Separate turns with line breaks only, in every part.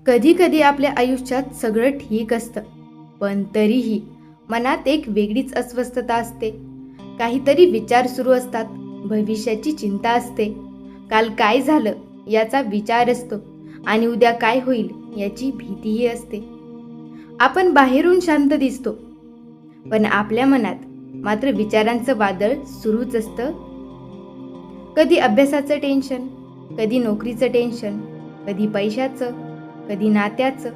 कधी कधी आपल्या आयुष्यात सगळं ठीक असतं, पण तरीही मनात एक वेगळीच अस्वस्थता असते. काहीतरी विचार सुरू असतात, भविष्याची चिंता असते, काल काय झालं याचा विचार असतो आणि उद्या काय होईल याची भीतीही असते. आपण बाहेरून शांत दिसतो, पण आपल्या मनात मात्र विचारांचं वादळ सुरूच असतं. कधी अभ्यासाचं टेन्शन, कधी नोकरीचं टेन्शन, कधी पैशाचं, कधी नात्याचं,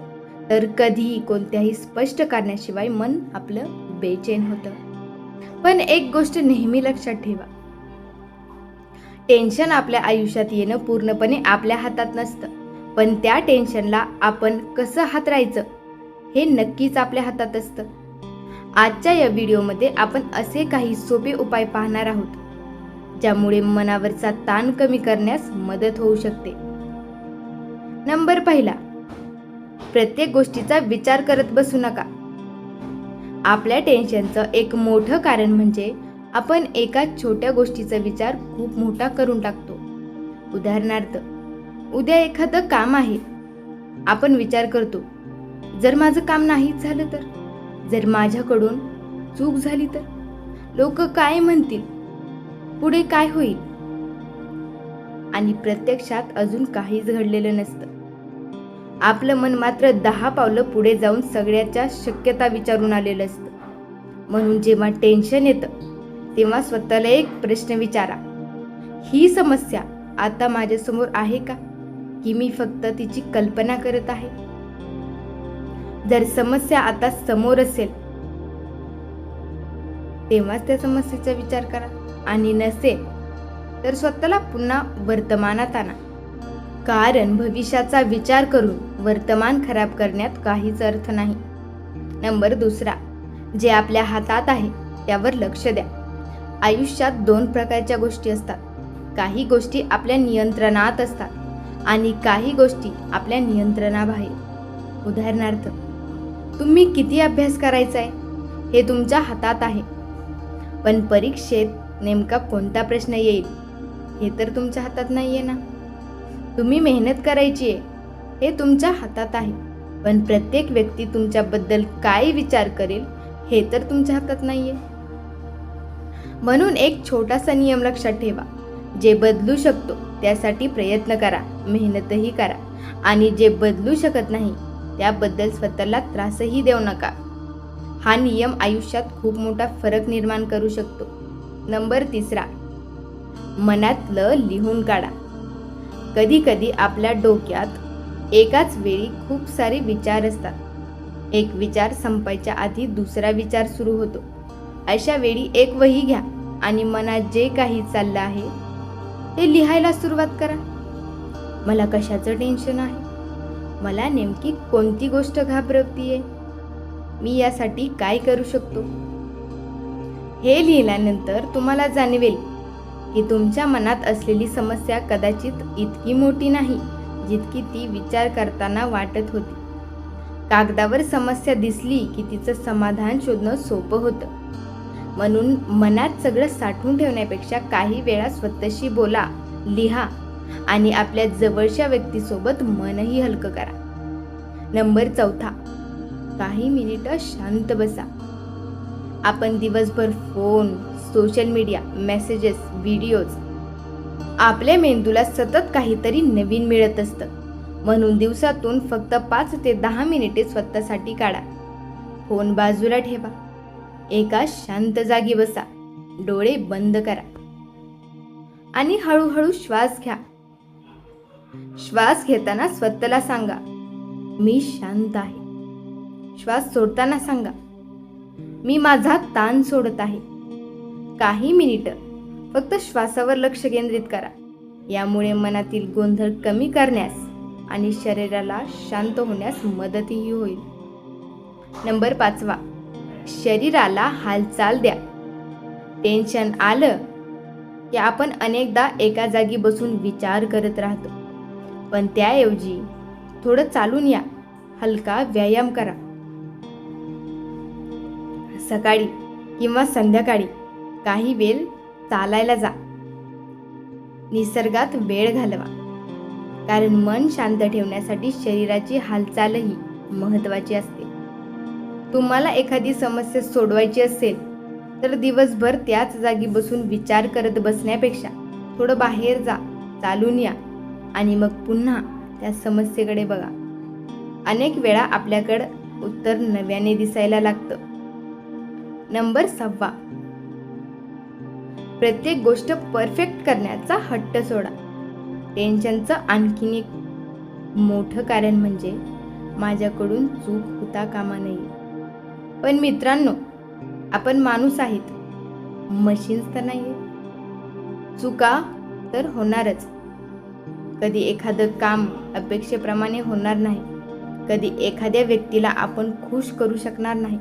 तर कधी कोणत्याही स्पष्ट कारणाशिवाय मन आपलं बेचैन होतं. पण एक गोष्ट नेहमी लक्षात ठेवा, टेन्शन आपल्या आयुष्यात येणं पूर्णपणे आपल्या हातात नसतं, पण त्या टेन्शनला आपण कसं हाताळायचं हे नक्कीच आपल्या हातात असतं. आजच्या या व्हिडिओमध्ये आपण असे काही सोपे उपाय पाहणार आहोत, ज्यामुळे मनावरचा ताण कमी करण्यास मदत होऊ शकते. नंबर पहिला, प्रत्येक गोष्टीचा विचार करत बसू नका. आपल्या टेन्शनचं एक मोठं कारण म्हणजे आपण एका छोट्या गोष्टीचा विचार खूप मोठा करून टाकतो. उदाहरणार्थ, उद्या एखादं काम आहे, आपण विचार करतो, जर माझं काम नाहीच झालं तर, जर माझ्याकडून चूक झाली तर, लोक काय म्हणतील, पुढे काय होईल. आणि प्रत्यक्षात अजून काहीच घडलेलं नसतं. आपलं मन मात्र 10 पावलं पुढे जाऊन सगळ्याच्या शक्यता विचारून आलेलं असतं. म्हणून जेव्हा टेन्शन येतं तेव्हा स्वतःला एक प्रश्न विचारा, ही समस्या आता माझ्यासमोर आहे का, की मी फक्त तिची कल्पना करत आहे. जर समस्या आता समोर असेल तेव्हाच त्या समस्येचा विचार करा, आणि नसेल तर स्वतःला पुन्हा वर्तमानात आणा. कारण भविष्याचा विचार करून वर्तमान खराब करण्यात काहीच अर्थ नाही. नंबर दुसरा, जे आपल्या हातात आहे त्यावर लक्ष द्या. आयुष्यात 2 प्रकारच्या गोष्टी असतात. काही गोष्टी आपल्या नियंत्रणात असतात आणि काही गोष्टी आपल्या नियंत्रणाबाहेर. उदाहरणार्थ, तुम्ही किती अभ्यास करायचा आहे हे तुमच्या हातात आहे, पण परीक्षेत नेमका कोणता प्रश्न येईल हे तर तुमच्या हातात नाही आहे ना. तुम्ही मेहनत करायची आहे हे तुमच्या हातात आहे, पण प्रत्येक व्यक्ती तुमच्याबद्दल काय विचार करेल हे तर तुमच्या हातात नाहीये. म्हणून एक छोटासा नियम लक्षात ठेवा, जे बदलू शकतो त्यासाठी प्रयत्न करा, मेहनतही करा, आणि जे बदलू शकत नाही त्याबद्दल स्वतःला त्रासही देऊ नका. हा नियम आयुष्यात खूप मोठा फरक निर्माण करू शकतो. नंबर तिसरा, मनातलं लिहून काढा. कधी कधी आपल्या डोक्यात एकाच वेळी खूप सारे विचार असतात. एक विचार संपायच्या आधी दुसरा विचार सुरू होतो. अशा वेळी एक वही घ्या आणि मनात जे काही चाललं आहे ते लिहायला सुरुवात करा. मला कशाचं टेन्शन आहे, मला नेमकी कोणती गोष्ट घाबरवतीये, मी यासाठी काय करू शकतो. हे लिहिल्यानंतर तुम्हाला जाणवेल की तुमच्या मनात असलेली समस्या कदाचित इतकी मोठी नाही जितकी ती विचार करताना वाटत होती. कागदावर समस्या दिसली की तिचं समाधान शोधणं सोपं होतं. म्हणून मनात सगळं साठवून ठेवण्यापेक्षा काही वेळा स्वतःशी बोला, लिहा आणि आपल्या जवळच्या व्यक्तीसोबत मनही हलकं करा. नंबर चौथा, काही मिनिटं शांत बसा. आपण दिवसभर phone, social media, messages, videos, आपल्या मेंदूला सतत काहीतरी नवीन मिळत असतं. म्हणून दिवसातून फक्त 5 ते 10 मिनिटे स्वतःसाठी काढा. फोन बाजूला ठेवा, एका शांत जागी बसा, डोळे बंद करा आणि हळूहळू श्वास घ्या. श्वास घेताना स्वतःला सांगा, मी शांत आहे. श्वास सोडताना सांगा, मी माझा ताण सोडत आहे. काही मिनिटं फक्त श्वासावर लक्ष केंद्रित करा. यामुळे मनातील गोंधळ कमी करण्यास आणि शरीराला शांत होण्यास मदतही होईल. नंबर 5, शरीराला हालचाल द्या. टेन्शन आलं की आपण अनेकदा एका जागी बसून विचार करत राहतो, पण त्याऐवजी थोडं चालून या, हलका व्यायाम करा. सकाळी किंवा संध्याकाळी काही वेळ चालायला जा. निसर्गात वेळ घालवा. कारण मन शांत ठेवण्यासाठी शरीराची हालचालही महत्त्वाची असते. तुम्हाला एखादी समस्या सोडवायची असेल तर दिवसभर त्याच जागी बसून विचार करत बसण्यापेक्षा थोडं बाहेर जा, चालून या आणि मग पुन्हा त्या समस्येकडे बघा. अनेक वेळा आपल्याकडं उत्तर नव्याने दिसायला लागतं. नंबर 6, प्रत्येक गोष्ट परफेक्ट करण्याचा हट्ट सोडा. टेन्शनचं आणखीन एक मोठं कारण म्हणजे माझ्याकडून चूक होता कामा नये. पण मित्रांनो, आपण माणूस आहेत, मशीन्स तर नाही. चुका तर होणारच. कधी एखादं काम अपेक्षेप्रमाणे होणार नाही. कधी एखाद्या व्यक्तीला आपण खुश करू शकणार नाही.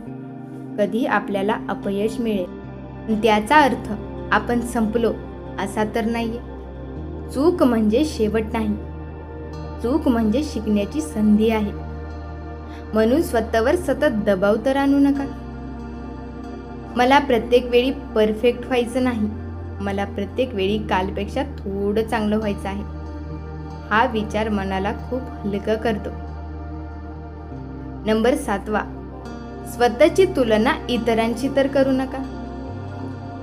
कधी आपल्याला अपयश मिळेल. त्याचा अर्थ आपण संपलो असा तर नाहीये. चूक म्हणजे शेवट नाही. चूक म्हणजे शिकण्याची संधी आहे. म्हणून स्वतःवर सतत दबाव तर आणू नका. मला प्रत्येक वेळी परफेक्ट व्हायचं नाही. मला प्रत्येक वेळी कालपेक्षा थोडं चांगलं व्हायचं आहे. हा विचार मनाला खूप हलकं करतो. नंबर 7, स्वतःची तुलना इतरांशी तर करू नका.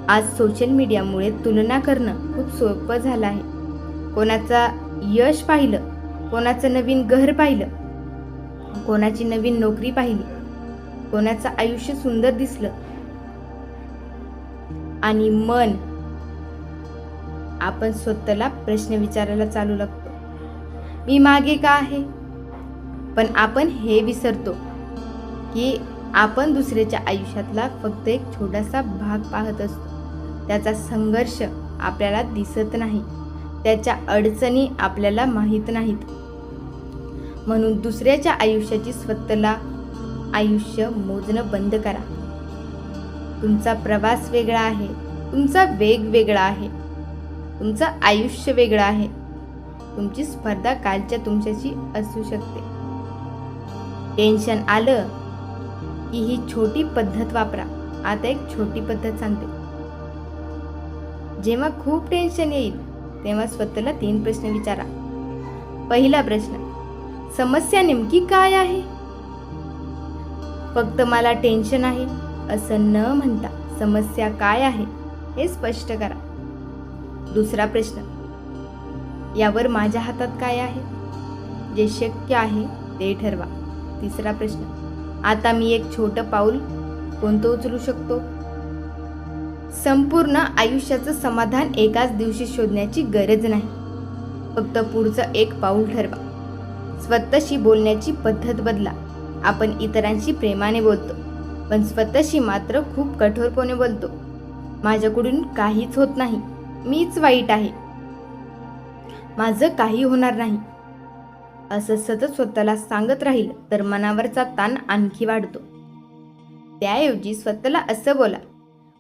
आज सोशल मीडियामुळे तुलना करणं खूप सोपं झालं आहे. कोणाचा यश पाहिलं, कोणाचं नवीन घर पाहिलं, कोणाची नवीन नोकरी पाहिली, कोणाचं आयुष्य सुंदर दिसलं आणि आपण स्वतःला प्रश्न विचारायला चालू लागतो, मी मागे का आहे? पण आपण हे विसरतो की आपण दुसऱ्याच्या आयुष्यातला फक्त एक छोटासा भाग पाहत असतो. त्याचा संघर्ष आपल्याला दिसत नाही. त्याच्या अडचणी आपल्याला माहीत नाहीत. म्हणून दुसऱ्याच्या आयुष्याची स्वतःला आयुष्य मोजणं बंद करा. तुमचा प्रवास वेगळा आहे. तुमचा वेग वेगळा आहे. तुमचं आयुष्य वेगळं आहे. तुमची स्पर्धा कालच्या तुमच्याशी असू शकते. टेन्शन आलं की ही छोटी पद्धत वापरा. आता एक छोटी पद्धत सांगते. जेव्हा खूप टेन्शन येईल तेव्हा स्वतःला 3 प्रश्न विचारा. पहिला प्रश्न, समस्या नेमकी काय आहे? फक्त मला टेन्शन आहे असं न म्हणता समस्या काय आहे हे स्पष्ट करा. दुसरा प्रश्न, यावर माझ्या हातात काय आहे? जे शक्य आहे ते ठरवा. तिसरा प्रश्न, आता मी एक छोटं पाऊल कोणतं उचलू शकतो? संपूर्ण आयुष्याचं समाधान एकाच दिवशी शोधण्याची गरज नाही. फक्त पुढचं एक पाऊल ठरवा. स्वतःशी बोलण्याची पद्धत बदला. आपण इतरांशी प्रेमाने बोलतो, पण स्वतःशी मात्र खूप कठोरपणे बोलतो. माझ्याकडून काहीच होत नाही, मीच वाईट आहे, माझं काही होणार नाही, असं सतत स्वतःला सांगत राहील तर मनावरचा ताण आणखी वाढतो. त्याऐवजी स्वतःला असं बोला,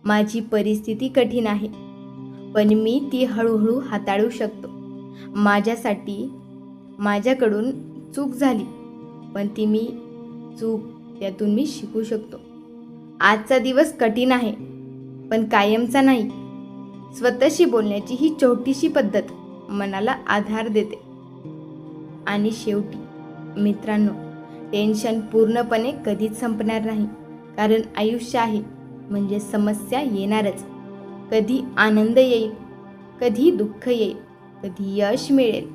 माझी परिस्थिती कठीण आहे, पण मी ती हळूहळू हाताळू शकतो. माझ्याकडून चूक झाली, पण त्यातून मी शिकू शकतो. आजचा दिवस कठीण आहे, पण कायमचा नाही. स्वतःशी बोलण्याची ही छोटीशी पद्धत मनाला आधार देते. आणि शेवटी मित्रांनो, टेन्शन पूर्णपणे कधीच संपणार नाही. कारण आयुष्य आहे म्हणजे समस्या येणारच. कधी आनंद येईल, कधी दुःख येईल, कधी यश मिळेल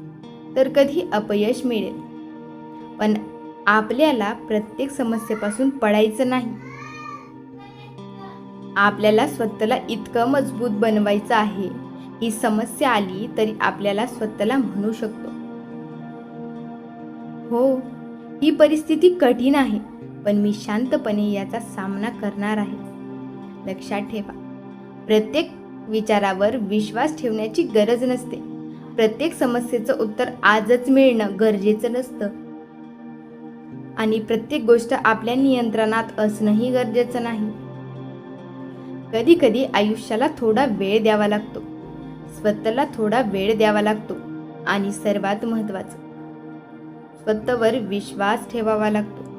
तर कधी अपयश मिळेल. पण आपल्याला प्रत्येक समस्येपासून पडायचं नाही. आपल्याला स्वतःला इतकं मजबूत बनवायचं आहे की समस्या आली तरी आपल्याला स्वतःला म्हणू शकतो, हो, ही परिस्थिती कठीण आहे, पण मी शांतपणे याचा सामना करणार आहे. लक्षात ठेवा, प्रत्येक विचारावर विश्वास ठेवण्याची गरज नसते. प्रत्येक समस्येचं उत्तर आजच मिळणं गरजेचं नसतं. आणि प्रत्येक गोष्ट आपल्या नियंत्रणात असणंही गरजेचं नाही. कधी कधी आयुष्याला थोडा वेळ द्यावा लागतो, स्वतःला थोडा वेळ द्यावा लागतो आणि सर्वात महत्त्वाचं, स्वतःवर विश्वास ठेवावा लागतो.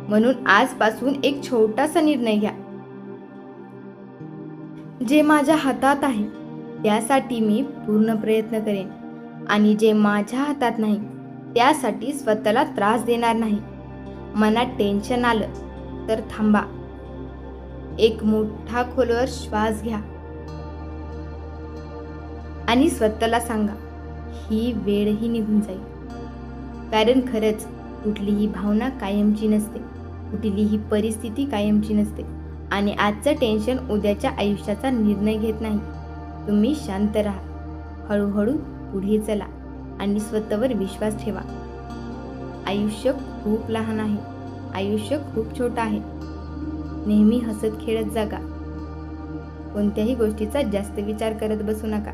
म्हणून आजपासून एक छोटासा निर्णय घ्या. जे माझ्या हातात आहे त्यासाठी मी पूर्ण प्रयत्न करेन. आणि जे माझ्या हातात नाही त्यासाठी स्वतःला त्रास देणार नाही. मनात टेन्शन आलं तर थांबा, एक मोठा खोलवर श्वास घ्या आणि स्वतःला सांगा, ही वेळही निघून जाईल. कारण खरंच कुठलीही भावना कायमची नसते, कुठलीही परिस्थिती कायमची नसते आणि आजचं टेन्शन उद्याच्या आयुष्याचा निर्णय घेत नाही. तुम्ही शांत राहा, हळूहळू पुढे चला आणि स्वतःवर विश्वास ठेवा. आयुष्य खूप लहान आहे, आयुष्य खूप छोटं आहे. नेहमी हसत खेळत जगा. कोणत्याही गोष्टीचा जास्त विचार करत बसू नका.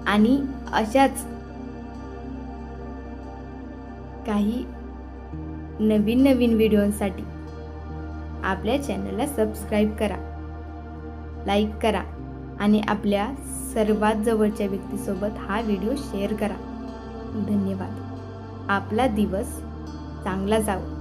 आणि अशाच काही नवीन नवीन व्हिडिओसाठी आपल्या चॅनलला सबस्क्राईब करा, लाईक करा आणि आपल्या सर्वात जवळच्या व्यक्तीसोबत हा व्हिडिओ शेअर करा. धन्यवाद. आपला दिवस चांगला जावो.